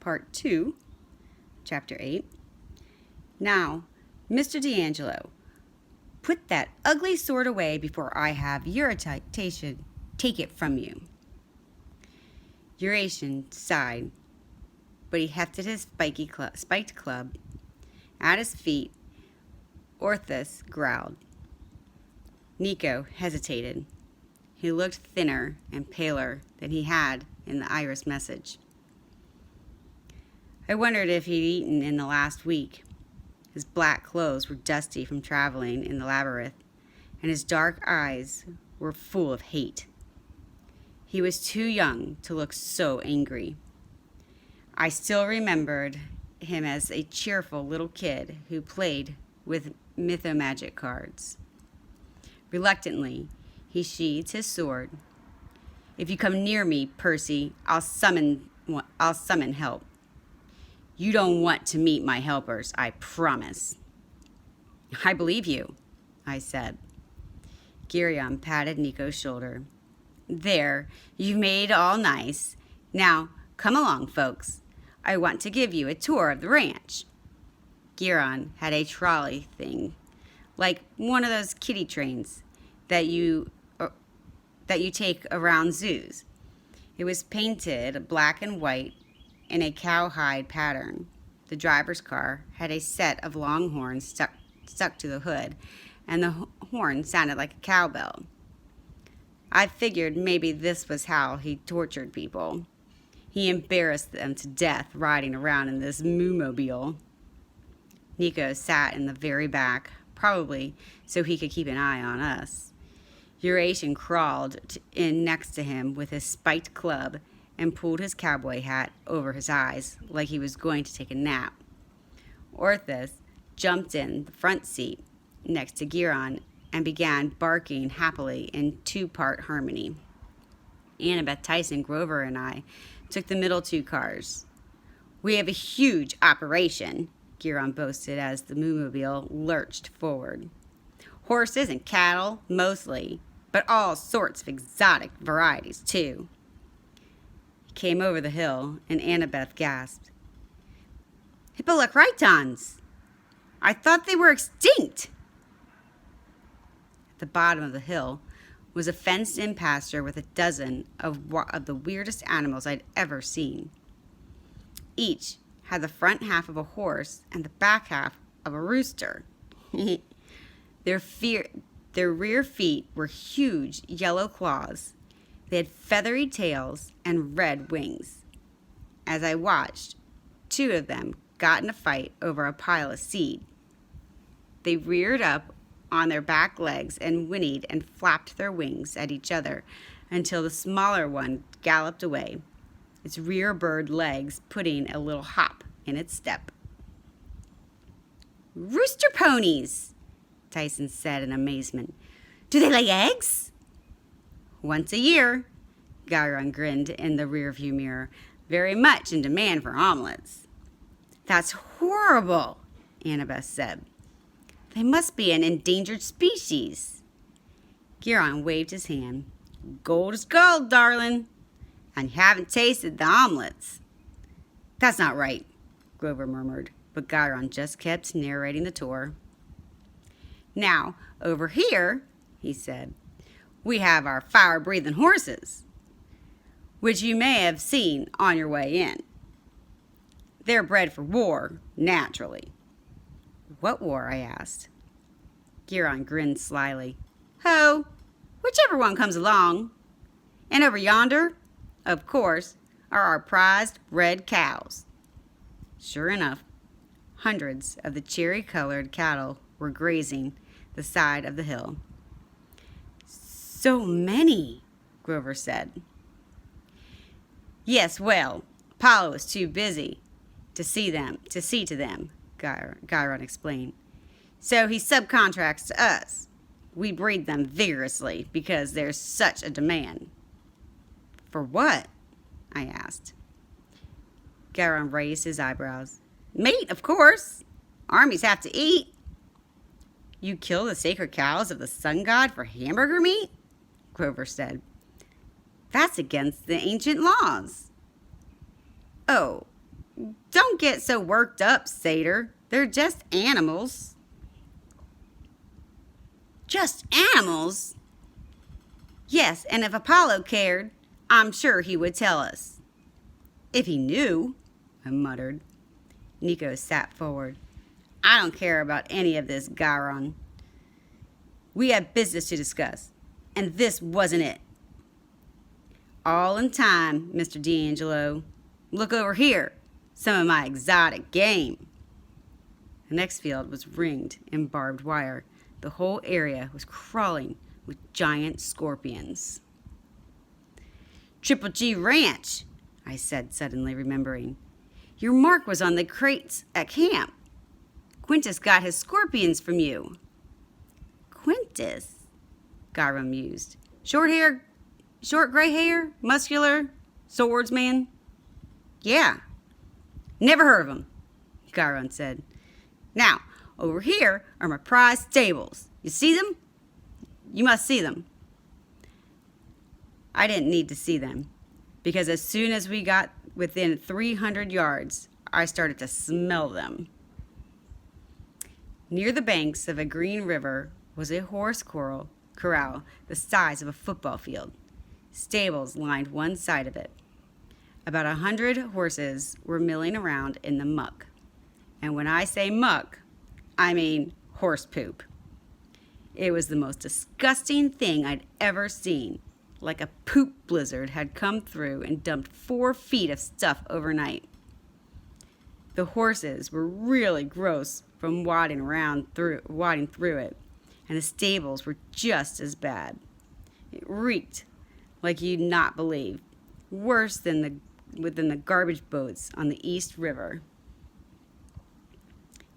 Part 2, Chapter 8. Now, Mr. D'Angelo, put that ugly sword away before I have Eurytion take it from you. Eurytion sighed, but he hefted his spiked club. At his feet, Orthus growled. Nico hesitated. He looked thinner and paler than he had in the iris message. I wondered if he'd eaten in the last week. His black clothes were dusty from traveling in the labyrinth, and his dark eyes were full of hate. He was too young to look so angry. I still remembered him as a cheerful little kid who played with mythomagic cards. Reluctantly, he sheathed his sword. If you come near me, Percy, I'll summon help. You don't want to meet my helpers, I promise. I believe you, I said. Geryon patted Nico's shoulder. There, you've made all nice. Now, come along, folks. I want to give you a tour of the ranch. Geryon had a trolley thing, like one of those kiddie trains that you take around zoos. It was painted black and white in a cowhide pattern. The driver's car had a set of long horns stuck to the hood, and the horn sounded like a cowbell. I figured maybe this was how he tortured people. He embarrassed them to death riding around in this moo-mobile. Nico sat in the very back, probably so he could keep an eye on us. Eurytion crawled in next to him with his spiked club and pulled his cowboy hat over his eyes like he was going to take a nap. Orthus jumped in the front seat next to Geryon and began barking happily in two-part harmony. Annabeth, Tyson, Grover, and I took the middle two cars. We have a huge operation, Geryon boasted as the moo-mobile lurched forward. Horses and cattle, mostly, but all sorts of exotic varieties, too. He came over the hill, and Annabeth gasped. Hippolocritons! I thought they were extinct! At the bottom of the hill was a fenced-in pasture with a dozen of the weirdest animals I'd ever seen. Each had the front half of a horse and the back half of a rooster. Their rear feet were huge yellow claws. They had feathery tails and red wings. As I watched, two of them got in a fight over a pile of seed. They reared up on their back legs and whinnied and flapped their wings at each other until the smaller one galloped away, its rear bird legs putting a little hop in its step. Rooster ponies, Tyson said in amazement. Do they lay eggs? Once a year, Geryon grinned in the rearview mirror, very much in demand for omelets. That's horrible, Annabeth said. They must be an endangered species. Geryon waved his hand. Gold is gold, darling. And you haven't tasted the omelets. That's not right, Grover murmured, but Geryon just kept narrating the tour. Now, over here, he said, we have our fire-breathing horses, which you may have seen on your way in. They're bred for war, naturally. What war? I asked. Geryon grinned slyly. Ho, whichever one comes along. And over yonder, of course, are our prized red cows. Sure enough, hundreds of the cherry-colored cattle were grazing the side of the hill. So many, Grover said. Yes, well, Apollo was too busy to see to them, Geryon explained. So he subcontracts to us. We breed them vigorously because there's such a demand. For what? I asked. Geryon raised his eyebrows. Meat, of course. Armies have to eat. You kill the sacred cows of the sun god for hamburger meat? Grover said. That's against the ancient laws. Oh, Don't get so worked up, Satyr. They're just animals. Just animals? Yes, and if Apollo cared, I'm sure he would tell us. If he knew, I muttered. Nico sat forward. I don't care about any of this, Gyron. We have business to discuss, and this wasn't it. All in time, Mr. D'Angelo. Look over here. Some of my exotic game. The next field was ringed in barbed wire. The whole area was crawling with giant scorpions. Triple G Ranch, I said, suddenly remembering. Your mark was on the crates at camp. Quintus got his scorpions from you. Quintus? Gyron mused. Short gray hair, muscular, swordsman? Yeah. Never heard of him, Gyron said. Now, over here are my prize stables. You see them? You must see them. I didn't need to see them, because as soon as we got within 300 yards, I started to smell them. Near the banks of a green river was a horse corral the size of a football field. Stables lined one side of it. About 100 horses were milling around in the muck. And when I say muck, I mean horse poop. It was the most disgusting thing I'd ever seen. Like a poop blizzard had come through and dumped 4 feet of stuff overnight. The horses were really gross from wading through it, and the stables were just as bad. It reeked like you'd not believe, worse than the garbage boats on the East River.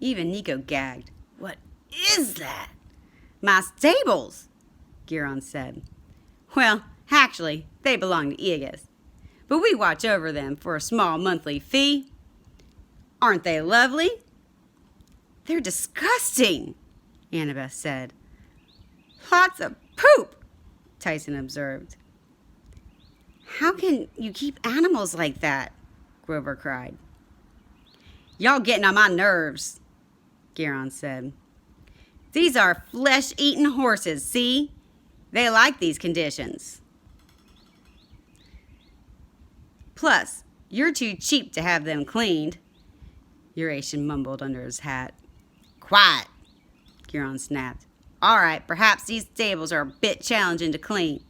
Even Nico gagged. What is that? My stables, Gyron said. Well, actually, they belong to Aegis, but we watch over them for a small monthly fee. Aren't they lovely? They're disgusting, Annabeth said. Lots of poop, Tyson observed. How can you keep animals like that? Grover cried. Y'all getting on my nerves, Gyron said. These are flesh-eating horses, see? They like these conditions. Plus, you're too cheap to have them cleaned, Eurasian mumbled under his hat. Quiet, Gyron snapped. All right, perhaps these stables are a bit challenging to clean.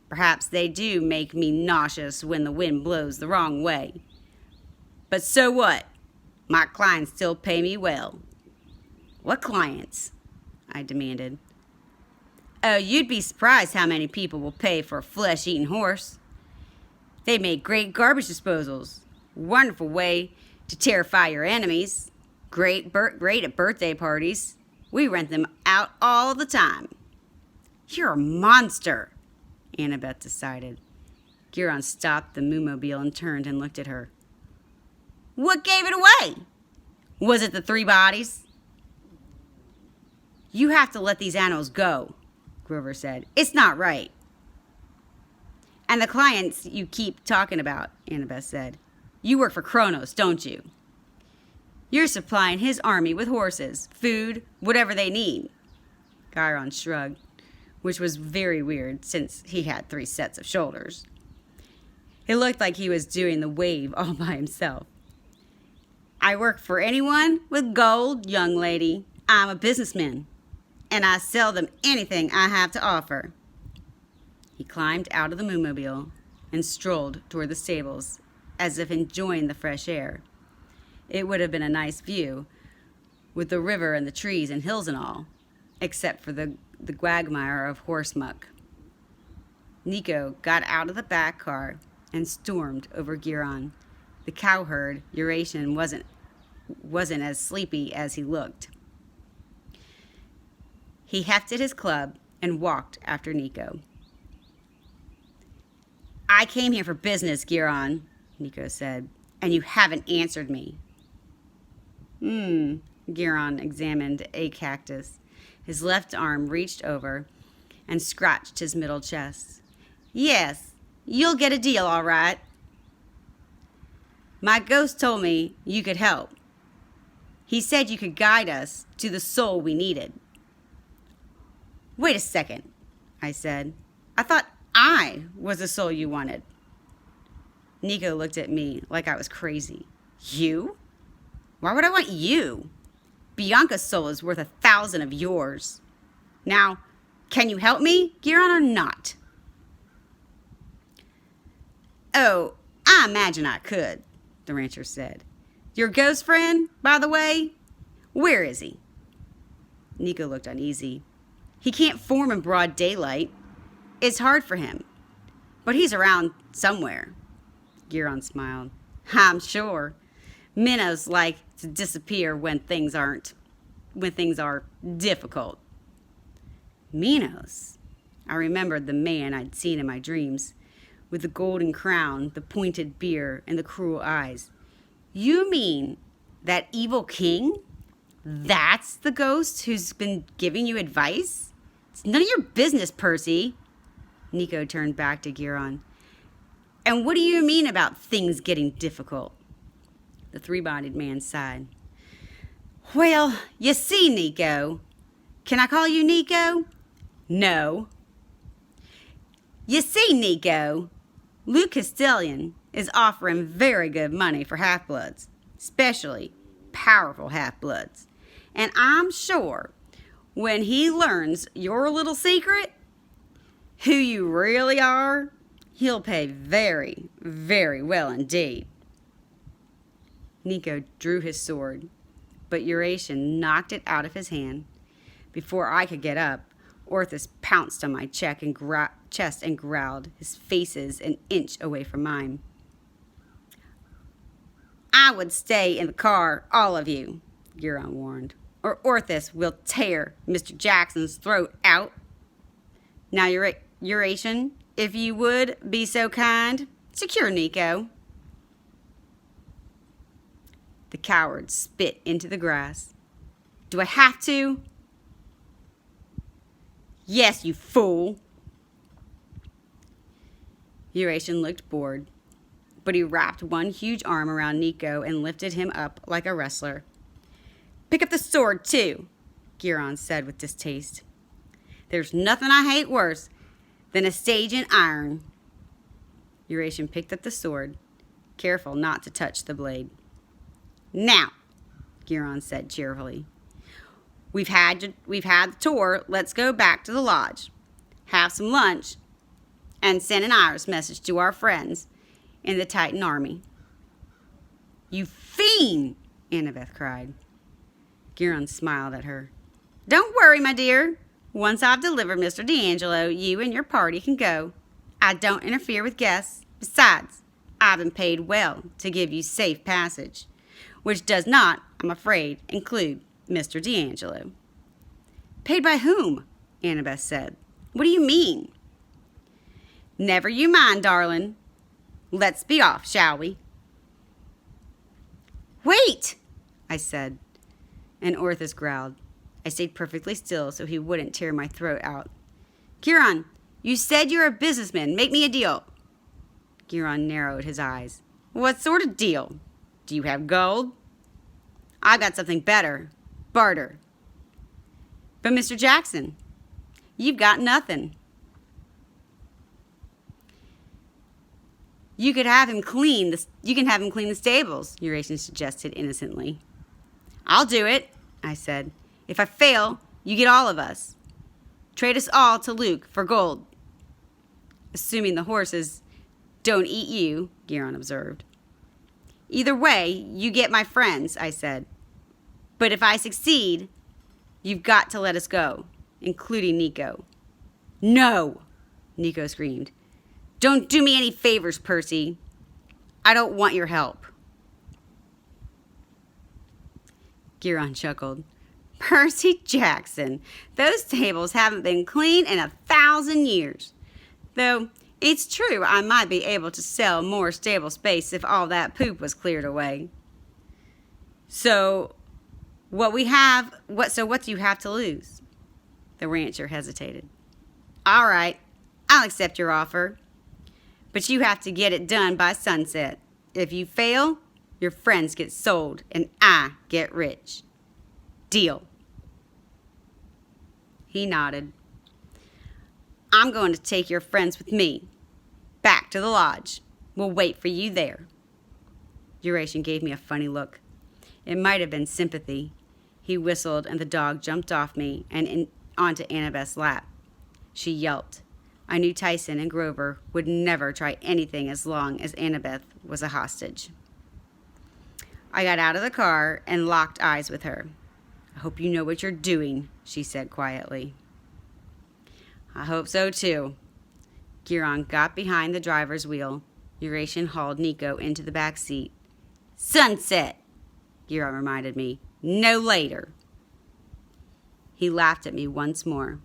Perhaps they do make me nauseous when the wind blows the wrong way. But so what? My clients still pay me well. What clients? I demanded. Oh, you'd be surprised how many people will pay for a flesh-eating horse. They make great garbage disposals. Wonderful way to terrify your enemies. Great at birthday parties. We rent them out all the time. You're a monster, Annabeth decided. Gyron stopped the moo-mobile and turned and looked at her. What gave it away? Was it the 3 bodies? You have to let these animals go, Grover said. It's not right. And the clients you keep talking about, Annabeth said. You work for Kronos, don't you? You're supplying his army with horses, food, whatever they need. Gyron shrugged, which was very weird since he had 3 sets of shoulders. It looked like he was doing the wave all by himself. I work for anyone with gold, young lady. I'm a businessman, and I sell them anything I have to offer. He climbed out of the moo-mobile and strolled toward the stables as if enjoying the fresh air. It would have been a nice view, with the river and the trees and hills and all, except for the quagmire of horse muck. Nico got out of the back car and stormed over Gyron. The cowherd, Eurasian, wasn't as sleepy as he looked. He hefted his club and walked after Nico. I came here for business, Gyron, Nico said, and you haven't answered me. Gyron examined a cactus. His left arm reached over and scratched his middle chest. Yes, you'll get a deal, all right. My ghost told me you could help. He said you could guide us to the soul we needed. Wait a second, I said. I thought I was the soul you wanted. Nico looked at me like I was crazy. You? Why would I want you? Bianca's soul is worth 1,000 of yours. Now, can you help me, Giron, or not? Oh, I imagine I could, the rancher said. Your ghost friend, by the way? Where is he? Nico looked uneasy. He can't form in broad daylight. It's hard for him. But he's around somewhere. Giron smiled. I'm sure. Minnows like to disappear when things are difficult. Minos. I remembered the man I'd seen in my dreams, with the golden crown, the pointed beard, and the cruel eyes. You mean that evil king? That's the ghost who's been giving you advice? It's none of your business, Percy. Nico turned back to Giron. And what do you mean about things getting difficult? The three-bodied man sighed. Well, you see, Nico. Can I call you Nico? No. You see, Nico, Luke Castellan is offering very good money for half-bloods, especially powerful half-bloods. And I'm sure when he learns your little secret, who you really are, he'll pay very, very well indeed. Nico drew his sword, but Eurasian knocked it out of his hand. Before I could get up, Orthus pounced on my chest and growled, his faces an inch away from mine. I would stay in the car, all of you, Giron warned, or Orthus will tear Mr. Jackson's throat out. Now, Eurasian, if you would be so kind, secure Nico. The coward spit into the grass. Do I have to? Yes, you fool. Eurasian looked bored, but he wrapped one huge arm around Nico and lifted him up like a wrestler. Pick up the sword, too, Giron said with distaste. There's nothing I hate worse than a stage in iron. Eurasian picked up the sword, careful not to touch the blade. Now, Giron said cheerfully, we've had the tour. Let's go back to the lodge, have some lunch, and send an Iris message to our friends in the Titan army. You fiend! Annabeth cried. Giron smiled at her. Don't worry, my dear. Once I've delivered Mr. D'Angelo, you and your party can go. I don't interfere with guests. Besides, I've been paid well to give you safe passage, which does not, I'm afraid, include Mr. D'Angelo. Paid by whom? Annabeth said. What do you mean? Never you mind, darling. Let's be off, shall we? Wait, I said, and Orthus growled. I stayed perfectly still so he wouldn't tear my throat out. Giron, you said you're a businessman. Make me a deal. Giron narrowed his eyes. What sort of deal? Do you have gold? I got something better. Barter. But Mr. Jackson, you've got nothing. You can have him clean the stables, Eurasian suggested innocently. I'll do it, I said. If I fail, you get all of us. Trade us all to Luke for gold. Assuming the horses don't eat you, Giron observed. Either way, you get my friends, I said. But if I succeed, you've got to let us go, including Nico. No, Nico screamed. Don't do me any favors, Percy. I don't want your help. Giron chuckled. Percy Jackson, those tables haven't been clean in 1,000 years. Though it's true I might be able to sell more stable space if all that poop was cleared away. So what do you have to lose? The rancher hesitated. All right, I'll accept your offer. But you have to get it done by sunset. If you fail, Your friends get sold, and I get rich. Deal." He nodded. "I'm going to take your friends with me. Back to the lodge. We'll wait for you there." Eurasian gave me a funny look. It might have been sympathy. He whistled, and the dog jumped off me and onto Annabeth's lap. She yelped. I knew Tyson and Grover would never try anything as long as Annabeth was a hostage. I got out of the car and locked eyes with her. "I hope you know what you're doing," she said quietly. "I hope so too." Giron got behind the driver's wheel. Eurasian hauled Nico into the back seat. "Sunset," Giron reminded me. "No later." He laughed at me once more,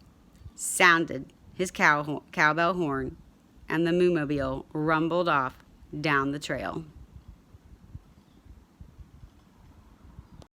sounded his cowbell horn, and the Moomobile rumbled off down the trail.